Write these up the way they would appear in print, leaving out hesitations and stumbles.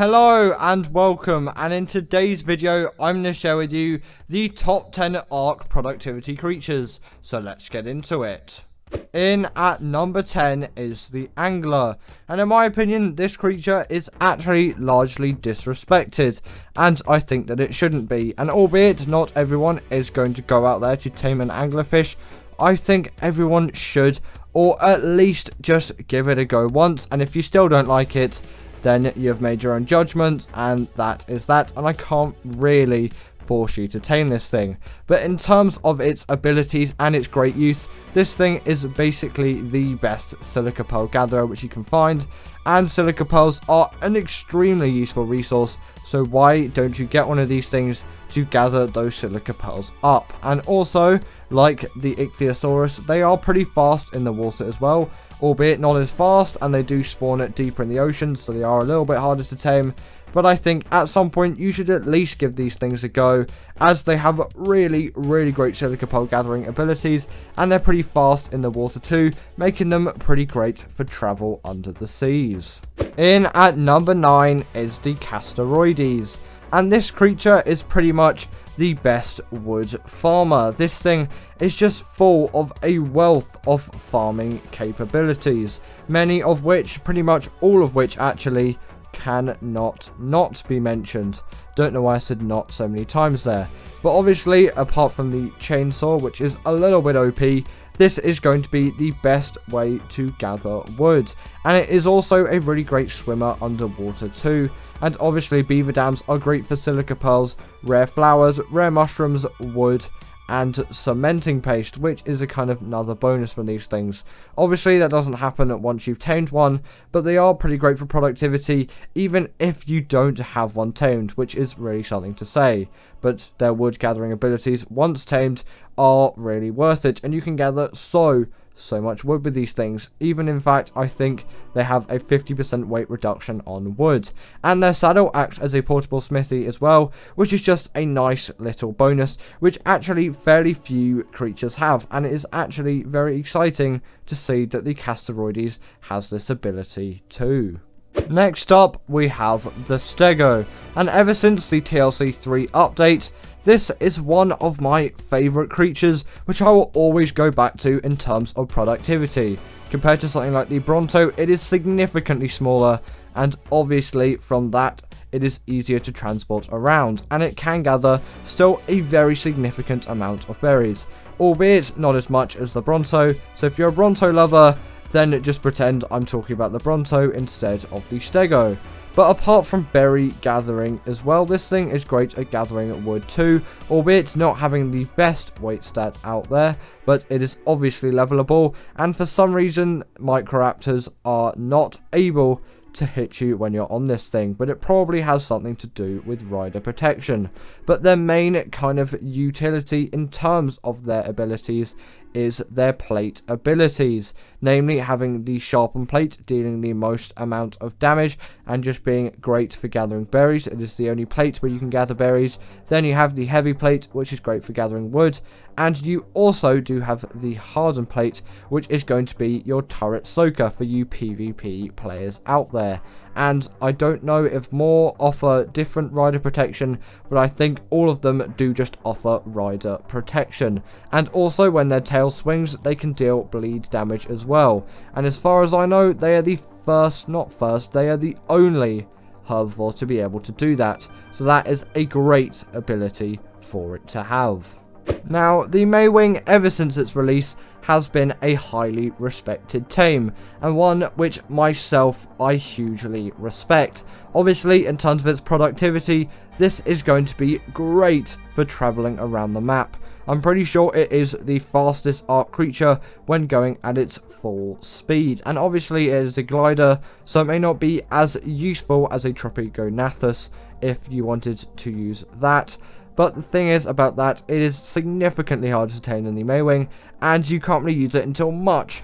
Hello and welcome, and in today's video I'm going to share with you the top 10 Ark productivity creatures, so let's get into it. In at number 10 is the Angler, and in my opinion this creature is actually largely disrespected, and I think that it shouldn't be, and albeit not everyone is going to go out there to tame an anglerfish, I think everyone should, or at least just give it a go once, and if you still don't like it, then you've made your own judgment, and that is that, and I can't really force you to tame this thing. But in terms of its abilities and its great use, this thing is basically the best silica pearl gatherer which you can find, and silica pearls are an extremely useful resource, so why don't you get one of these things to gather those silica pearls up. And also, like the ichthyosaurus, they are pretty fast in the water as well, albeit not as fast, and they do spawn it deeper in the ocean, so they are a little bit harder to tame. But I think at some point you should at least give these things a go, as they have really great silica pearl gathering abilities, and they're pretty fast in the water too, making them pretty great for travel under the seas. In at number 9 is the Castaroides, and this creature is pretty much the best wood farmer. This thing is just full of a wealth of farming capabilities, many of which, pretty much all of which actually, cannot not be mentioned. Don't know why I said not so many times there. But obviously, apart from the chainsaw, which is a little bit OP, this is going to be the best way to gather wood. And it is also a really great swimmer underwater too. And obviously beaver dams are great for silica pearls, rare flowers, rare mushrooms, wood, and cementing paste, which is a kind of another bonus from these things. Obviously that doesn't happen once you've tamed one, but they are pretty great for productivity even if you don't have one tamed, which is really something to say. But their wood gathering abilities, once tamed, are really worth it, and you can gather so much wood with these things. Even in fact, I think they have a 50% weight reduction on wood, and their saddle acts as a portable smithy as well, which is just a nice little bonus which actually fairly few creatures have, and it is actually very exciting to see that the Castaroides has this ability too. Next up we have the Stego, and ever since the TLC 3 update, this is one of my favourite creatures, which I will always go back to in terms of productivity. Compared to something like the Bronto, it is significantly smaller, and obviously from that, it is easier to transport around, and it can gather still a very significant amount of berries, albeit not as much as the Bronto, so if you're a Bronto lover, then just pretend I'm talking about the Bronto instead of the Stego. But apart from berry gathering as well, this thing is great at gathering wood too, albeit not having the best weight stat out there, but it is obviously levelable, and for some reason Microraptors are not able to hit you when you're on this thing, but it probably has something to do with rider protection. But their main kind of utility in terms of their abilities is their plate abilities, namely having the sharpened plate dealing the most amount of damage and just being great for gathering berries. It is the only plate where you can gather berries. Then you have the heavy plate, which is great for gathering wood, and you also do have the hardened plate, which is going to be your turret soaker for you PvP players out there. And I don't know if more offer different rider protection, but I think all of them do just offer rider protection. And also when their tail swings, they can deal bleed damage as well. And as far as I know, they are the they are the only herbivore to be able to do that. So that is a great ability for it to have. Now, the Mwing, ever since its release, has been a highly respected tame, and one which myself I hugely respect. Obviously, in terms of its productivity, this is going to be great for travelling around the map. I'm pretty sure it is the fastest Ark creature when going at its full speed, and obviously it is a glider, so it may not be as useful as a Tropiconathus if you wanted to use that. But the thing is about that, it is significantly harder to tame than the Mwing, and you can't really use it until much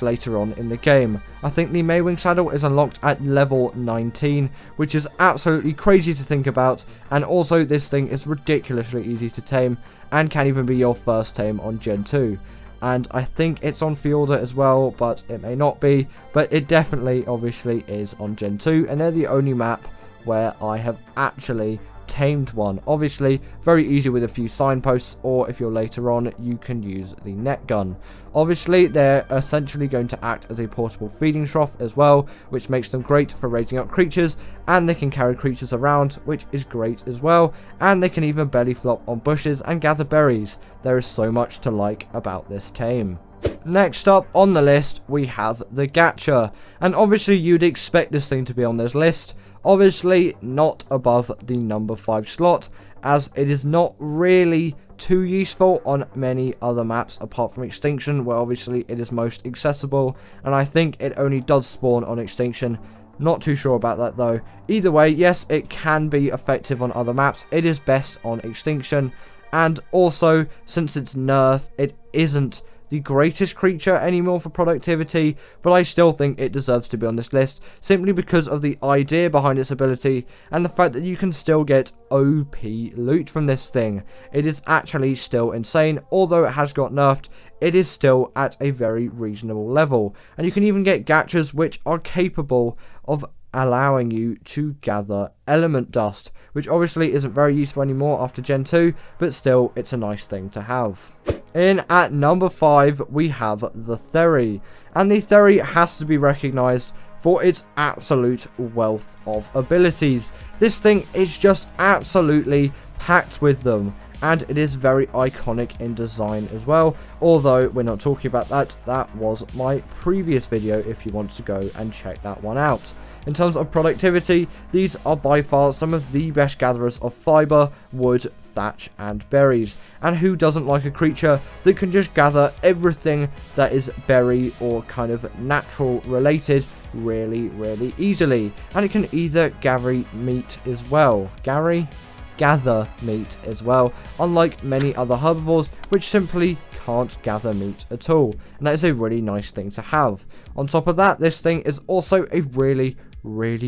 later on in the game. I think the Mwing saddle is unlocked at level 19, which is absolutely crazy to think about, and also this thing is ridiculously easy to tame, and can even be your first tame on Gen 2. And I think it's on Fjorda as well, but it may not be, but it definitely obviously is on Gen 2, and they're the only map where I have actually tamed one. Obviously, very easy with a few signposts, or if you're later on, you can use the net gun. Obviously, they're essentially going to act as a portable feeding trough as well, which makes them great for raising up creatures, and they can carry creatures around, which is great as well, and they can even belly flop on bushes and gather berries. There is so much to like about this tame. Next up on the list, we have the Gacha, and obviously you'd expect this thing to be on this list. Obviously not above the number 5 slot, as it is not really too useful on many other maps apart from Extinction, where obviously it is most accessible, and I think it only does spawn on Extinction. Not too sure about that though. Either way, yes, it can be effective on other maps. It is best on Extinction, and also since it's nerf, it isn't the greatest creature anymore for productivity, but I still think it deserves to be on this list, simply because of the idea behind its ability, and the fact that you can still get OP loot from this thing. It is actually still insane. Although it has got nerfed, it is still at a very reasonable level, and you can even get gachas which are capable of allowing you to gather element dust, which obviously isn't very useful anymore after Gen 2, but still it's a nice thing to have. In at number 5, we have the Theory, and the Theory has to be recognized for its absolute wealth of abilities. This thing is just absolutely packed with them, and it is very iconic in design as well, although we're not talking about that. That was my previous video if you want to go and check that one out. In terms of productivity, these are by far some of the best gatherers of fiber, wood, thatch and berries, and who doesn't like a creature that can just gather everything that is berry or kind of natural related really easily, and it can either gather meat as well, gather meat as well, unlike many other herbivores which simply can't gather meat at all, and that is a really nice thing to have. On top of that, this thing is also a really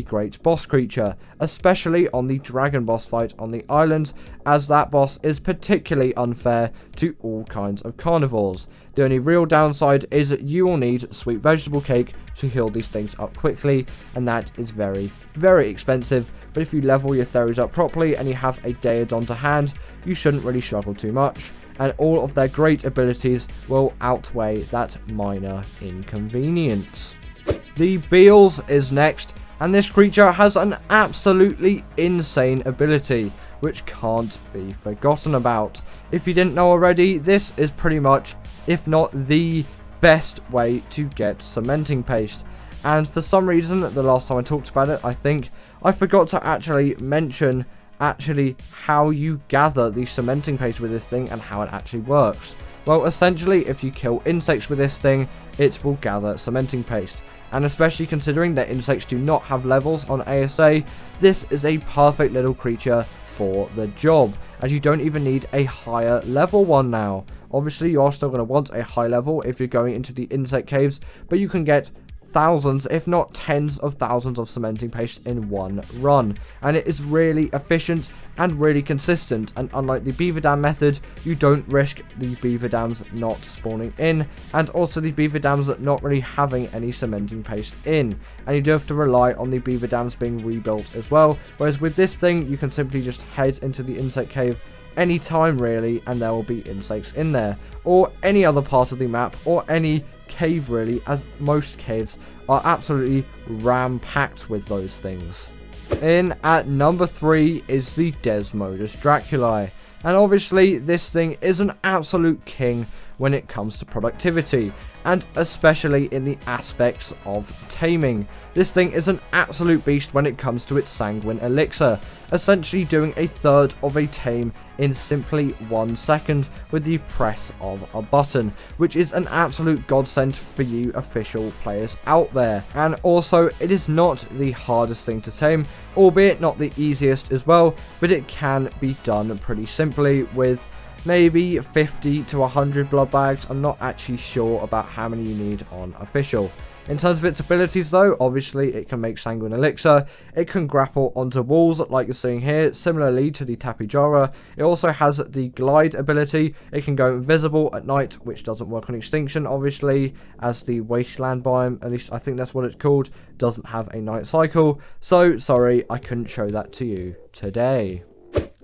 great boss creature, especially on the dragon boss fight on the island, as that boss is particularly unfair to all kinds of carnivores. The only real downside is that you will need sweet vegetable cake to heal these things up quickly, and that is very expensive, but if you level your theories up properly and you have a Daedon to hand, you shouldn't really struggle too much, and all of their great abilities will outweigh that minor inconvenience. The Beels is next, and this creature has an absolutely insane ability which can't be forgotten about. If you didn't know already, this is pretty much, if not the best way to get cementing paste, and for some reason the last time I talked about it, I think I forgot to actually mention how you gather the cementing paste with this thing and how it actually works. Well, essentially, if you kill insects with this thing, it will gather cementing paste. And especially considering that insects do not have levels on ASA, this is a perfect little creature for the job, as you don't even need a higher level one now. Obviously, you are still going to want a high level if you're going into the insect caves, but you can get thousands, if not tens of thousands of cementing paste in one run, and it is really efficient and really consistent, and unlike the beaver dam method, you don't risk the beaver dams not spawning in, and also the beaver dams not really having any cementing paste in, and you do have to rely on the beaver dams being rebuilt as well, whereas with this thing you can simply just head into the insect cave anytime really, and there will be insects in there, or any other part of the map, or any cave really, as most caves are absolutely ram-packed with those things. In at number 3 is the Desmodus Draculae, and obviously this thing is an absolute king when it comes to productivity, and especially in the aspects of taming. This thing is an absolute beast when it comes to its sanguine elixir, essentially doing a third of a tame in simply 1 second with the press of a button, which is an absolute godsend for you official players out there. And also, it is not the hardest thing to tame, albeit not the easiest as well, but it can be done pretty simply with maybe 50 to 100 blood bags. I'm not actually sure about how many you need on official. In terms of its abilities though, obviously it can make sanguine elixir, it can grapple onto walls like you're seeing here, similarly to the Tapijara. It also has the glide ability, it can go invisible at night, which doesn't work on extinction obviously, as the wasteland biome, at least I think that's what it's called, doesn't have a night cycle, so sorry I couldn't show that to you today.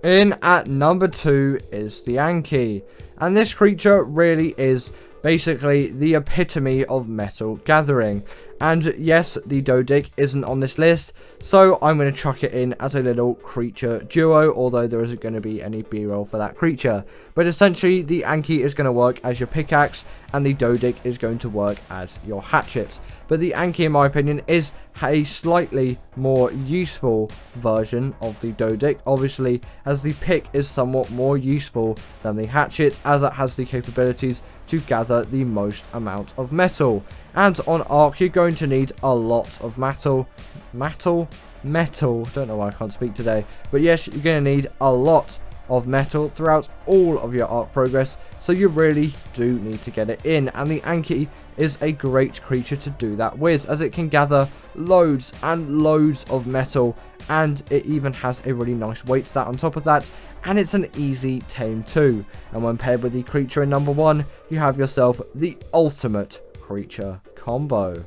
In at number 2 is the Yankee, and this creature really is basically the epitome of metal gathering. And yes, the Dodic isn't on this list, so I'm going to chuck it in as a little creature duo, although there isn't going to be any B-roll for that creature. But essentially, the Yankee is going to work as your pickaxe, and the Dodic is going to work as your hatchet. But the Yankee, in my opinion, is a slightly more useful version of the Dodic, obviously, as the pick is somewhat more useful than the hatchet, as it has the capabilities to gather the most amount of metal. And on Arc, you're going to need a lot of metal, don't know why I can't speak today, but yes, you're going to need a lot of metal throughout all of your Arc progress, so you really do need to get it in, and the Yankee is a great creature to do that with, as it can gather loads and loads of metal, and it even has a really nice weight stat on top of that, and it's an easy tame too. And when paired with the creature in number 1, you have yourself the ultimate creature combo.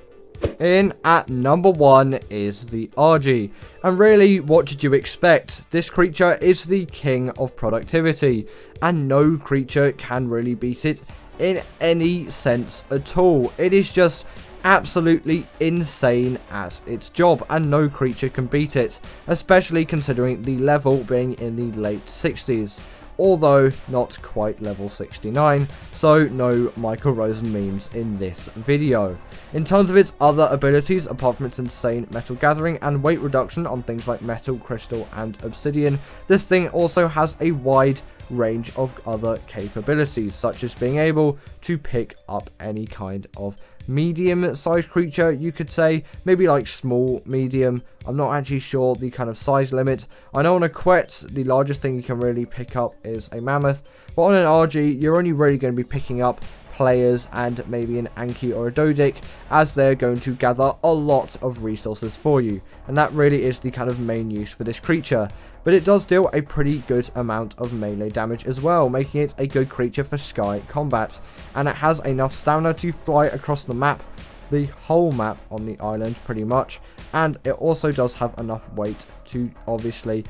In at number 1 is the RG, and really, what did you expect? This creature is the king of productivity, and no creature can really beat it in any sense at all. It is just absolutely insane at its job, and no creature can beat it, especially considering the level being in the late 60s. Although not quite level 69, so no Michael Rosen memes in this video. In terms of its other abilities, apart from its insane metal gathering and weight reduction on things like metal, crystal and obsidian, this thing also has a wide range of other capabilities, such as being able to pick up any kind of medium-sized creature, you could say, maybe like small, medium. I'm not actually sure the kind of size limit. I know on a Quet, the largest thing you can really pick up is a mammoth, but on an RG, you're only really going to be picking up players and maybe an Yankee or a Dodic, as they're going to gather a lot of resources for you, and that really is the kind of main use for this creature. But it does deal a pretty good amount of melee damage as well, making it a good creature for sky combat, and it has enough stamina to fly across the map, the whole map on the island pretty much, and it also does have enough weight to obviously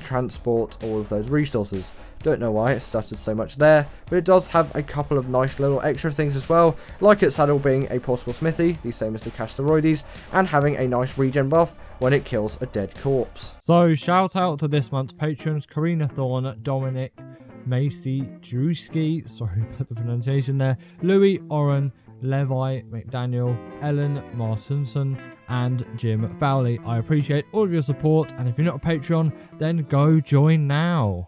transport all of those resources. Don't know why it stuttered so much there, but it does have a couple of nice little extra things as well, like its saddle being a portable smithy, the same as the Casteroides, and having a nice regen buff when it kills a dead corpse. So shout out to this month's patrons: Karina Thorne, Dominic, Macy, Drewski, sorry about the pronunciation there, Louis, Oren, Levi, McDaniel, Ellen, Martinson, and Jim Fowley. I appreciate all of your support, and if you're not a Patreon, then go join now.